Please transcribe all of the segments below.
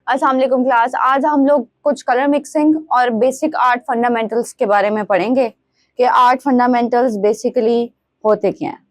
अस्सलाम वालेकुम क्लास। आज हम लोग कुछ कलर मिक्सिंग और बेसिक आर्ट फंडामेंटल्स के बारे में पढ़ेंगे कि आर्ट फंडामेंटल्स बेसिकली होते क्या हैं।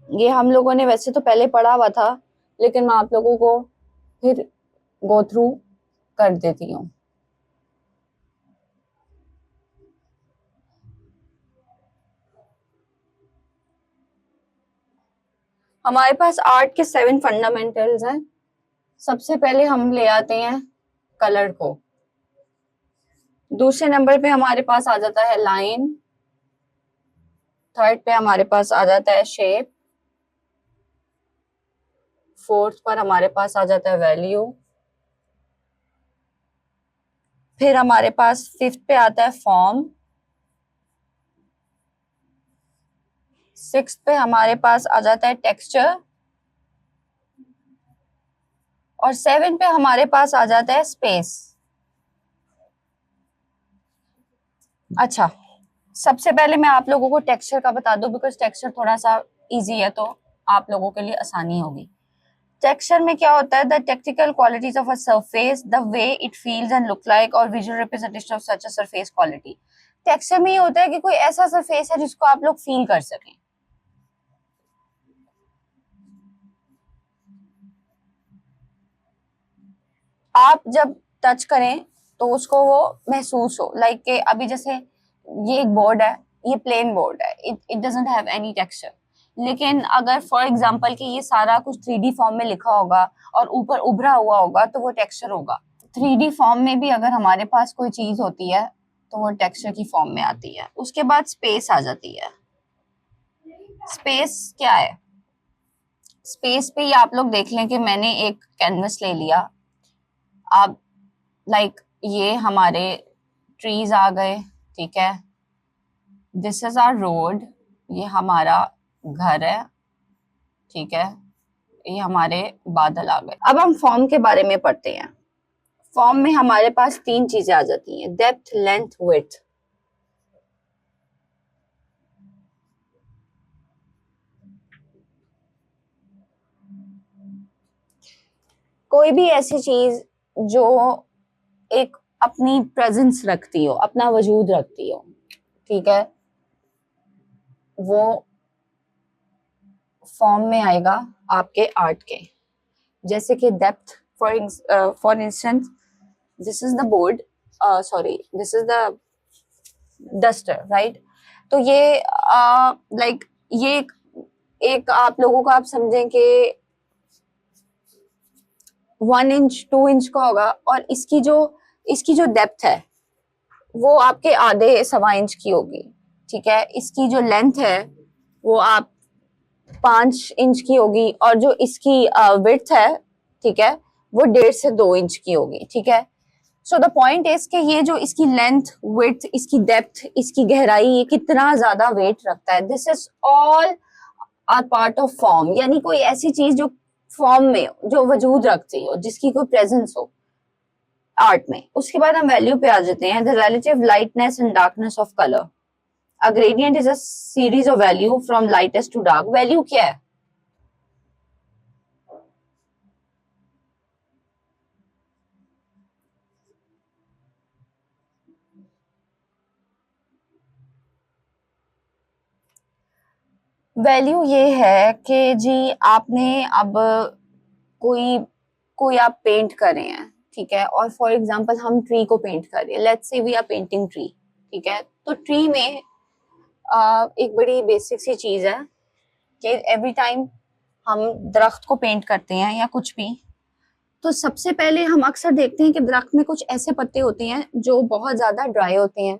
ये हम लोगों ने वैसे तो पहले पढ़ा हुआ था, लेकिन मैं आप लोगों को फिर गो थ्रू कर देती हूँ। हमारे पास आर्ट के 7 फंडामेंटल्स हैं। सबसे पहले हम ले आते हैं कलर को। दूसरे नंबर पे हमारे पास आ जाता है लाइन। थर्ड पे हमारे पास आ जाता है शेप। फोर्थ पर हमारे पास आ जाता है वैल्यू। फिर हमारे पास फिफ्थ पे आता है फॉर्म। सिक्स्थ पे हमारे पास आ जाता है टेक्सचर। और 7 पे हमारे पास आ जाता है स्पेस। अच्छा, सबसे पहले मैं आप लोगों को टेक्सचर का बता दूं, बिकॉज टेक्सचर थोड़ा सा इजी है तो आप लोगों के लिए आसानी होगी। टेक्सचर में क्या होता है? The technical qualities of a surface, the way it feels and look like, और visual representation of such a surface quality. Texture में ये होता है कि कोई ऐसा सरफेस है जिसको आप लोग फील कर सकें। आप जब टच करें तो उसको वो महसूस हो, लाइक के अभी जैसे ये एक बोर्ड है, ये प्लेन बोर्ड है, it doesn't have any texture. लेकिन अगर फॉर एग्जांपल कि ये सारा कुछ 3D फॉर्म में लिखा होगा और ऊपर उभरा हुआ होगा तो वो टेक्सचर होगा। 3D फॉर्म में भी अगर हमारे पास कोई चीज होती है तो वो टेक्सचर की फॉर्म में आती है। उसके बाद स्पेस आ जाती है। स्पेस क्या है? स्पेस पे ही आप लोग देख लें कि मैंने एक कैनवस ले लिया। आप लाइक ये हमारे ट्रीज आ गए, ठीक है, दिस इज आवर रोड, ये हमारा घर है, ठीक है, ये हमारे बादल आ गए। अब हम फॉर्म के बारे में पढ़ते हैं। फॉर्म में हमारे पास 3 चीजें आ जाती हैं, डेप्थ, लेंथ, विड्थ। कोई भी ऐसी चीज जो एक अपनी प्रेजेंस रखती हो, अपना वजूद रखती हो, ठीक है, वो फॉर्म में आएगा आपके आर्ट के। जैसे कि depth, for instance this is the board, sorry this is the duster, right. तो ये लाइक ये एक आप लोगों को आप समझें कि 1 इंच 2 इंच का होगा, और इसकी जो डेप्थ है वो आपके आधे सवा इंच की होगी, ठीक है। इसकी जो लेंथ है वो आप 5 इंच की होगी, और जो इसकी विड्थ है, ठीक है, वो 1.5 से 2 इंच की होगी, ठीक है। सो द पॉइंट इज कि ये जो इसकी लेंथ, विड्थ, इसकी डेप्थ, इसकी गहराई, ये कितना ज्यादा वेट रखता है। This is all our part of form, यानी कोई ऐसी चीज जो फॉर्म में जो वजूद रखती हो, जिसकी कोई प्रेजेंस हो आर्ट में। उसके बाद हम वैल्यू पे आ जाते हैं। The relative lightness and darkness of colour. A gradient is a series of value from lightest to dark. Value क्या है? वैल्यू ये है कि जी आपने अब कोई कोई आप पेंट कर रहे हैं, ठीक है, और फॉर एग्जांपल हम ट्री को पेंट कर रहे हैं। Let's say we are painting tree, ठीक है। तो ट्री में एक बड़ी बेसिक सी चीज है कि एवरी टाइम हम दरख्त को पेंट करते हैं या कुछ भी, तो सबसे पहले हम अक्सर देखते हैं कि दरख्त में कुछ ऐसे पत्ते होते हैं जो बहुत ज्यादा ड्राई होते हैं,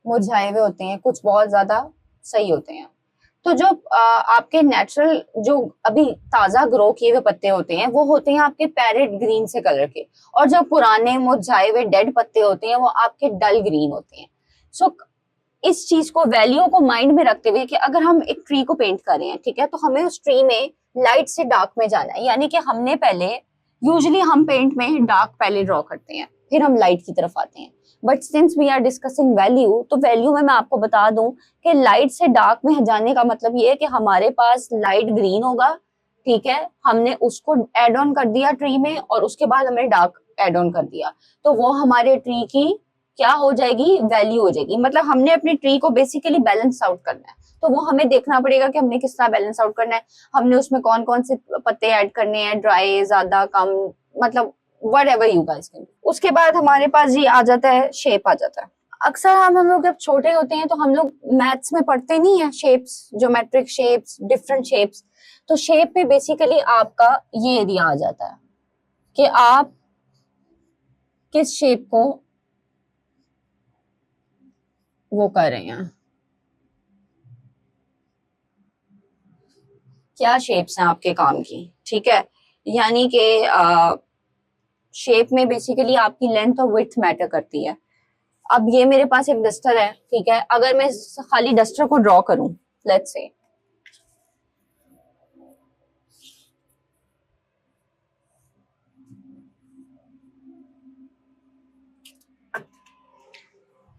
मुरझाए हुए होते हैं, कुछ बहुत ज्यादा सही होते हैं। तो जो आपके नेचुरल जो अभी ताजा ग्रो किए हुए पत्ते होते हैं वो होते हैं आपके पैरेट ग्रीन से कलर के, और जो पुराने मुरझाए हुए डेड पत्ते होते हैं वो आपके डल ग्रीन होते हैं। सो इस चीज को, वैल्यू को माइंड में रखते हुए कि अगर हम एक ट्री को पेंट कर रहे हैं, ठीक है, तो हमें उस ट्री में लाइट से डार्क में जाना है। यानी कि हमने पहले, यूजुअली हम पेंट में डार्क पहले ड्रॉ करते हैं, फिर हम लाइट की तरफ आते हैं। But since we are discussing value, तो वैल्यू में मैं आपको बता दूं कि लाइट से डार्क में जाने का मतलब ये है कि हमारे पास लाइट ग्रीन होगा, ठीक है, हमने उसको एड ऑन कर दिया ट्री में और उसके बाद हमने डार्क एड ऑन कर दिया, तो वो हमारे ट्री की क्या हो जाएगी, वैल्यू हो जाएगी। मतलब हमने अपनी ट्री को बेसिकली बैलेंस आउट करना है, तो वो हमें देखना पड़ेगा कि हमने किस तरह बैलेंस आउट करना है, हमने उसमें कौन कौन से पत्ते ऐड करने हैं, ड्राई, ज्यादा, कम, मतलब whatever you guys can do। उसके बाद हमारे पास ये आ जाता है, शेप आ जाता है। अक्सर हम लोग जब छोटे होते हैं तो हम लोग मैथ्स में पढ़ते नहीं है shapes, geometric shapes, different shapes. तो शेप में बेसिकली आपका ये एरिया आ जाता है कि आप किस शेप को वो कर रहे हैं, क्या शेप्स हैं आपके काम की, ठीक है। यानी कि शेप में बेसिकली आपकी लेंथ और विड्थ मैटर करती है। अब ये मेरे पास एक डस्टर है, ठीक है, अगर मैं खाली डस्टर को ड्रॉ करूं, लेट्स से,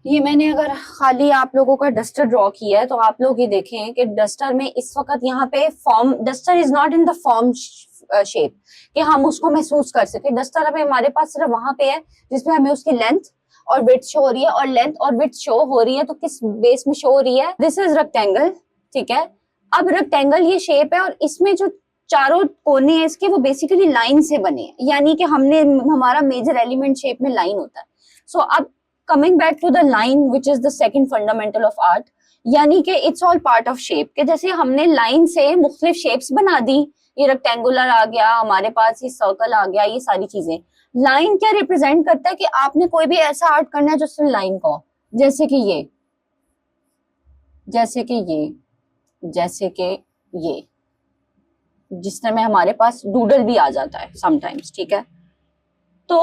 ये मैंने अगर खाली आप लोगों का डस्टर ड्रॉ किया है, तो आप लोग ये देखें कि डस्टर में इस वक्त यहाँ पे form, duster is not in the form shape कि हम उसको महसूस कर सके। डस्टर अभी हमारे पास सिर्फ वहां पे है जिसमें हमें उसकी लेंथ और विड्थ शो हो रही है, और लेंथ और विड्थ शो हो रही है तो किस बेस में शो हो रही है, दिस इज रेक्टेंगल, ठीक है। अब रेक्टेंगल ये शेप है और इसमें जो चारों कोने हैं इसके, वो बेसिकली लाइन से बने हैं, यानी कि हमने, हमारा मेजर एलिमेंट शेप में लाइन होता है। सो अब coming back to the line which is the second fundamental of art, यानी कि it's all part of shape, के जैसे हमने लाइन से मुख्तलिफ शेप्स बना दी, ये रेक्टेंगुलर आ गया हमारे पास, ये सर्कल आ गया, ये सारी चीजें। लाइन क्या रिप्रेजेंट करता है कि आपने कोई भी ऐसा आर्ट करना है जो सिर्फ लाइन का हो, जैसे कि ये, जैसे कि ये, जैसे कि ये, जिस तरह हमारे पास डूडल भी आ जाता है समटाइम्स, ठीक है। तो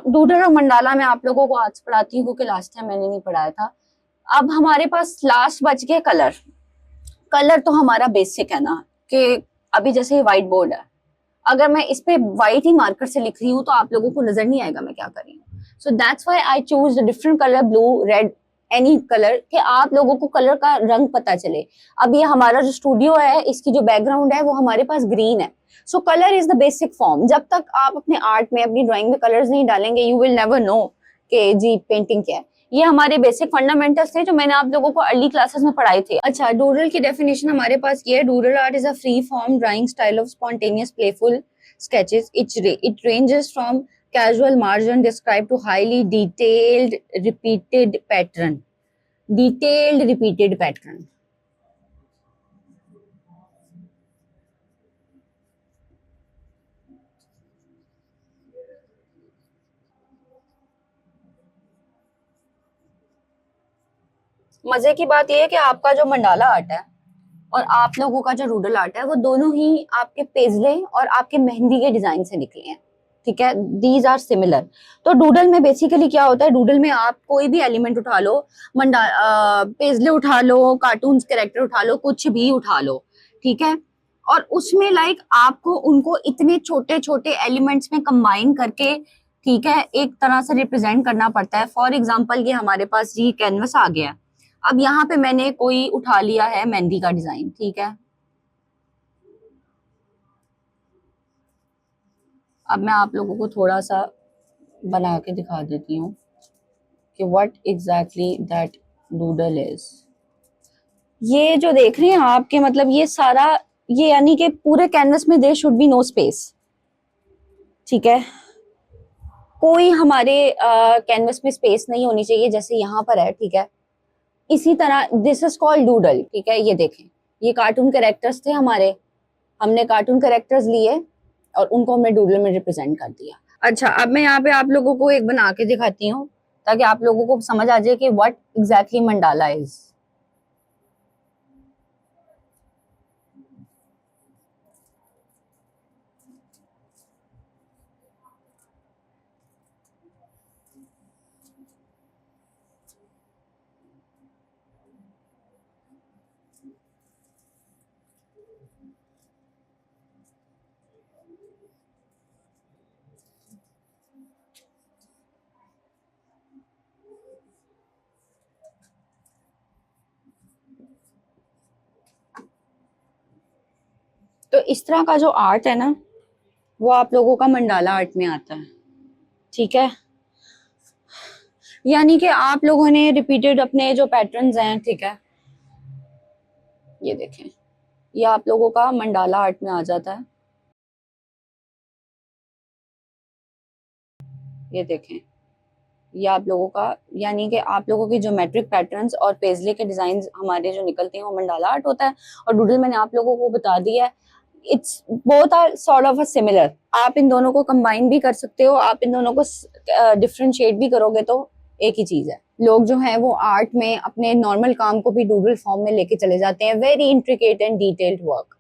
डूडल और मंडाला मैं आप लोगों को आज पढ़ाती हूँ क्योंकि लास्ट टाइम मैंने नहीं पढ़ाया था। अब हमारे पास लास्ट बच गए कलर। कलर तो हमारा बेसिक है ना, कि अभी जैसे व्हाइट बोर्ड है, अगर मैं इस पे व्हाइट ही मार्कर से लिख रही हूँ तो आप लोगों को नजर नहीं आएगा मैं क्या कर रही हूँ। So that's why I choose different colour, blue, red, any colour, कि आप लोगों को कलर का रंग पता चले। अब ये हमारा जो स्टूडियो है, इसकी जो बैकग्राउंड है वो हमारे पास ग्रीन है। So colour is the basic form. जब तक आप अपने आर्ट में, अपनी ड्राइंग में कलर्स नहीं डालेंगे, यू विल नेवर नो कि जी पेंटिंग क्या है। ये हमारे बेसिक फंडामेंटल्स थे जो मैंने आप लोगों को अर्ली क्लासेस में पढ़ाए थे। अच्छा, डूडल की डेफिनेशन हमारे पास ये है, doodle art is a free form drawing style of spontaneous playful sketches. It ranges from casual margin described to highly detailed repeated pattern. Detailed repeated pattern. मजे की बात यह है कि आपका जो मंडाला आर्ट है और आप लोगों का जो डूडल आर्ट है, वो दोनों ही आपके पेजले और आपके मेहंदी के डिजाइन से निकले हैं, ठीक है। These are similar. तो डूडल में बेसिकली क्या होता है, डूडल में आप कोई भी एलिमेंट उठा लो, पेजले उठा लो, कार्टून कैरेक्टर उठा लो, कुछ भी उठा लो, ठीक है, और उसमें लाइक आपको उनको इतने छोटे छोटे एलिमेंट्स में कंबाइन करके, ठीक है, एक तरह से रिप्रेजेंट करना पड़ता है। फॉर एग्जाम्पल ये हमारे पास जी कैनवस आ गया, अब यहाँ पे मैंने कोई उठा लिया है मेहंदी का डिजाइन, ठीक है। अब मैं आप लोगों को थोड़ा सा बना के दिखा देती हूँ कि what exactly that doodle is. ये जो देख रहे हैं आपके, मतलब ये सारा, ये यानी कि पूरे कैनवस में there should be no space, ठीक है। कोई हमारे कैनवस में स्पेस नहीं होनी चाहिए, जैसे यहाँ पर है, ठीक है। इसी तरह दिस इज कॉल्ड डूडल, ठीक है। ये देखें, ये कार्टून कैरेक्टर्स थे हमारे, हमने कार्टून कैरेक्टर्स लिए और उनको हमने डूडल में रिप्रेजेंट कर दिया। अच्छा, अब मैं यहाँ पे आप लोगों को एक बना के दिखाती हूँ ताकि आप लोगों को समझ आ जाए कि व्हाट एग्जैक्टली मंडाला इज। इस तरह का जो आर्ट है ना, वो आप लोगों का मंडाला आर्ट में आता है, ठीक है। यानी कि आप लोगों ने रिपीटेड अपने जो पैटर्न्स हैं, ठीक है, ये देखें, ये आप लोगों का मंडाला आर्ट में आ जाता है। ये देखें, ये आप लोगों का, यानी कि आप लोगों की ज्योमेट्रिक पैटर्न्स और पेजले के डिजाइन हमारे जो निकलते हैं वो मंडाला आर्ट होता है। और डूडल मैंने आप लोगों को बता दिया है, it's both are sort of a similar. आप इन दोनों को कंबाइन भी कर सकते हो, आप इन दोनों को डिफरेंशिएट भी करोगे तो एक ही चीज है। लोग जो है वो आर्ट में अपने नॉर्मल काम को भी डूडल फॉर्म में लेके चले जाते हैं, very intricate and detailed work.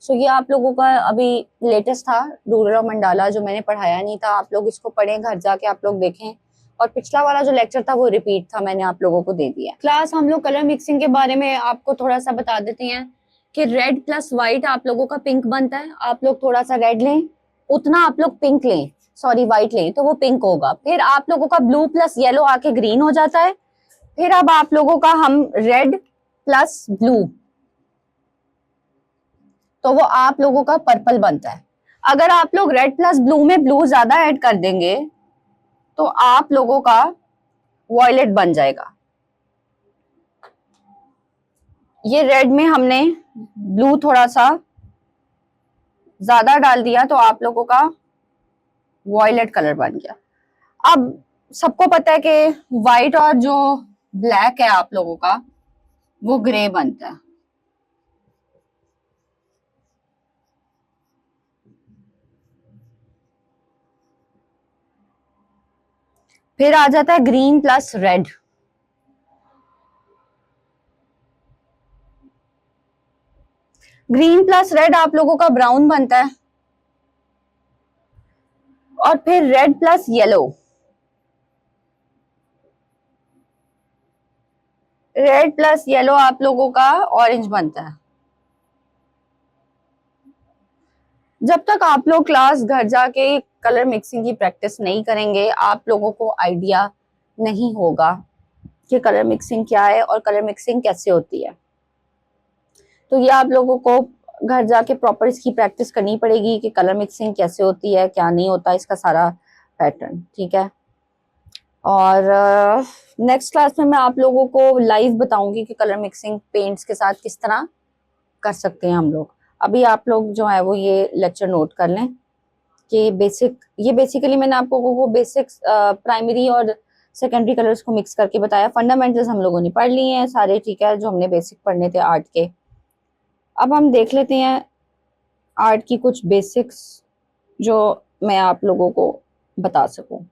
So ये आप लोगों का अभी लेटेस्ट था डूडल और मंडाला, जो मैंने पढ़ाया नहीं था। आप लोग इसको पढ़ें, घर जाके आप लोग देखें। और पिछला वाला जो लेक्चर था वो रिपीट था, मैंने आप लोगों को दे दिया। क्लास हम लोग कलर मिक्सिंग के बारे में आपको थोड़ा सा बता देते हैं कि रेड प्लस व्हाइट आप लोगों का पिंक बनता है। आप लोग थोड़ा सा रेड लें, उतना आप लोग पिंक लें, सॉरी व्हाइट लें तो वो पिंक होगा। फिर आप लोगों का ब्लू प्लस येलो आके ग्रीन हो जाता है। फिर अब आप लोगों का हम रेड प्लस ब्लू, तो वो आप लोगों का पर्पल बनता है। अगर आप लोग रेड प्लस ब्लू में ब्लू ज्यादा ऐड कर देंगे तो आप लोगों का वॉयलेट बन जाएगा। ये रेड में हमने ब्लू थोड़ा सा ज्यादा डाल दिया तो आप लोगों का वॉयलेट कलर बन गया। अब सबको पता है कि व्हाइट और जो ब्लैक है आप लोगों का वो ग्रे बनता है। फिर आ जाता है green plus red. Green plus red आप लोगों का ब्राउन बनता है। और फिर red plus yellow, red plus yellow आप लोगों का ऑरेंज बनता है। जब तक आप लोग क्लास घर जाके कलर मिक्सिंग की प्रैक्टिस नहीं करेंगे, आप लोगों को आइडिया नहीं होगा कि कलर मिक्सिंग क्या है और कलर मिक्सिंग कैसे होती है। तो ये आप लोगों को घर जाके प्रॉपर इसकी प्रैक्टिस करनी पड़ेगी कि कलर मिक्सिंग कैसे होती है, क्या नहीं होता, इसका सारा पैटर्न, ठीक है। और नेक्स्ट क्लास में मैं आप लोगों को लाइव बताऊंगी कि कलर मिक्सिंग पेंट्स के साथ किस तरह कर सकते हैं हम लोग। अभी आप लोग जो है वो ये लेक्चर नोट कर लें कि बेसिक, ये बेसिकली मैंने आप लोगों को बेसिक्स प्राइमरी और सेकेंडरी कलर्स को मिक्स करके बताया। फंडामेंटल्स हम लोगों ने पढ़ लिए हैं सारे, ठीक है, जो हमने बेसिक पढ़ने थे आर्ट के। अब हम देख लेते हैं आर्ट की कुछ बेसिक्स जो मैं आप लोगों को बता सकूं।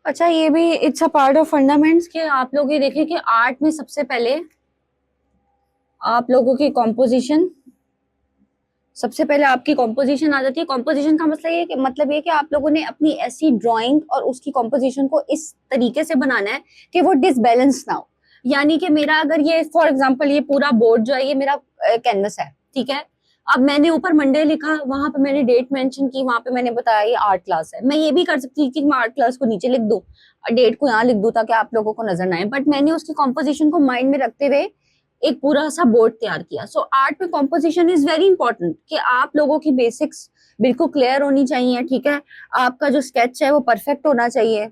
अच्छा, ये भी इट्स अ पार्ट ऑफ फंडामेंट्स कि आप लोग ये देखें कि आर्ट में सबसे पहले आप लोगों की कॉम्पोजिशन, सबसे पहले आपकी कॉम्पोजिशन आ जाती है। कॉम्पोजिशन का मतलब ये कि आप लोगों ने अपनी ऐसी ड्राइंग और उसकी कॉम्पोजिशन को इस तरीके से बनाना है कि वो डिसबैलेंस ना हो। यानी कि मेरा अगर ये फॉर एग्जांपल ये पूरा बोर्ड जो है ये मेरा कैनवस है, ठीक है। अब मैंने ऊपर मंडे लिखा, वहां पे मैंने डेट मेंशन की, वहां पे मैंने बताया ये आर्ट क्लास है। मैं ये भी कर सकती थी कि मैं आर्ट क्लास को नीचे लिख दूं, डेट को यहाँ लिख दूं ताकि आप लोगों को नजर ना आए, बट मैंने उसकी कॉम्पोजिशन को माइंड में रखते हुए एक पूरा सा बोर्ड तैयार किया। सो आर्ट में कॉम्पोजिशन इज वेरी इंपॉर्टेंट कि आप लोगों की बेसिक्स बिल्कुल क्लियर होनी चाहिए, ठीक है। आपका जो स्केच है वो परफेक्ट होना चाहिए।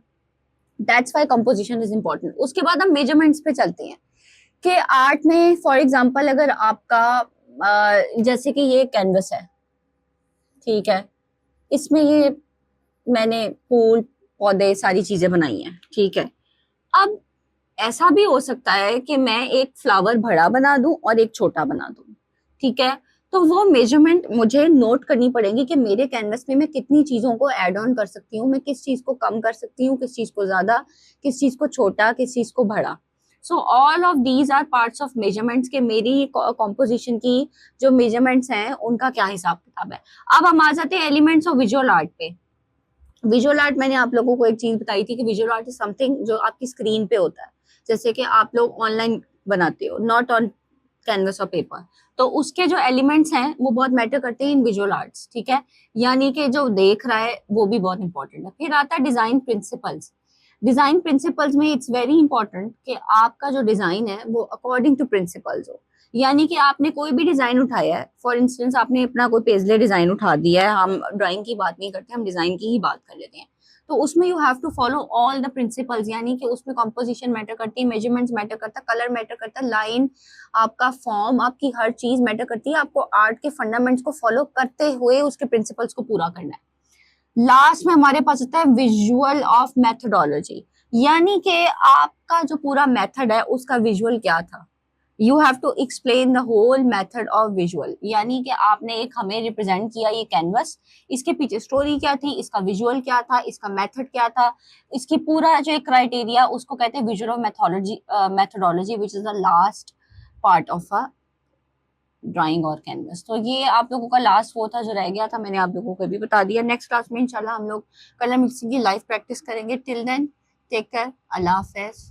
That's why composition is important. उसके बाद हम मेजरमेंट्स पे चलते हैं कि आर्ट में फॉर एग्जांपल अगर आपका जैसे कि ये कैनवस है, ठीक है, इसमें ये मैंने फूल पौधे सारी चीजें बनाई हैं, ठीक है। अब ऐसा भी हो सकता है कि मैं एक फ्लावर बड़ा बना दूं और एक छोटा बना दूं, ठीक है। तो वो मेजरमेंट मुझे नोट करनी पड़ेगी कि मेरे कैनवस में मैं कितनी चीजों को ऐड ऑन कर सकती हूँ, मैं किस चीज को कम कर सकती हूँ, किस चीज को ज्यादा, किस चीज को छोटा, किस चीज को बड़ा। So all of these are parts of measurements के मेरी कॉम्पोजिशन की जो मेजरमेंट्स हैं उनका क्या हिसाब किताब है। अब हम आ जाते हैं एलिमेंट्स ऑफ विजुअल आर्ट पे। विजुअल आर्ट मैंने आप लोगों को एक चीज बताई थी कि विजुअल आर्ट इज समथिंग जो आपकी स्क्रीन पे होता है, जैसे कि आप लोग ऑनलाइन बनाते हो, नॉट ऑन कैनवस और पेपर। तो उसके जो एलिमेंट्स हैं वो बहुत मैटर करते हैं इन विजुअल आर्ट्स, ठीक है। यानी कि जो देख रहा है वो भी बहुत इंपॉर्टेंट है। फिर आता है डिजाइन प्रिंसिपल्स। डिजाइन प्रिंसिपल्स में इट्स वेरी इंपॉर्टेंट कि आपका जो डिजाइन है वो अकॉर्डिंग टू प्रिंसिपल्स हो। यानी कि आपने कोई भी डिजाइन उठाया है, फॉर इंस्टेंस आपने अपना कोई पेजले डिजाइन उठा दिया है, हम ड्राइंग की बात नहीं करते, हम डिजाइन की ही बात कर लेते हैं। तो उसमें you have to follow all the principles, यानी कि उसमें कंपोजिशन मैटर करती है, मेजरमेंट्स मैटर करता है, कलर मैटर करता है, लाइन, आपका फॉर्म, आपकी हर चीज मैटर करती है। आपको आर्ट के फंडामेंट्स को फॉलो करते हुए उसके प्रिंसिपल्स को पूरा करना है। लास्ट में हमारे पास होता है विजुअल ऑफ मेथोडोलॉजी, यानी कि आपका जो पूरा मेथड है उसका विजुअल क्या था। You have to explain the whole method of visual, यानी कि आपने एक हमें रिप्रेजेंट किया ये कैनवस, इसके पीछे स्टोरी क्या थी, इसका विजुअल क्या था, इसका मेथड क्या था, इसकी पूरा जो एक क्राइटेरिया उसको कहते हैं visual of methodology, methodology which is the last part of a drawing और कैनवस। तो ये आप लोगों का लास्ट वो था जो रह गया था, मैंने आप लोगों को भी बता दिया। नेक्स्ट क्लास में इंशाल्लाह हम लोग कलर मिक्सिंग की लाइव प्रैक्टिस करेंगे। टिल देन टेक केयर, अल्लाह हाफिज।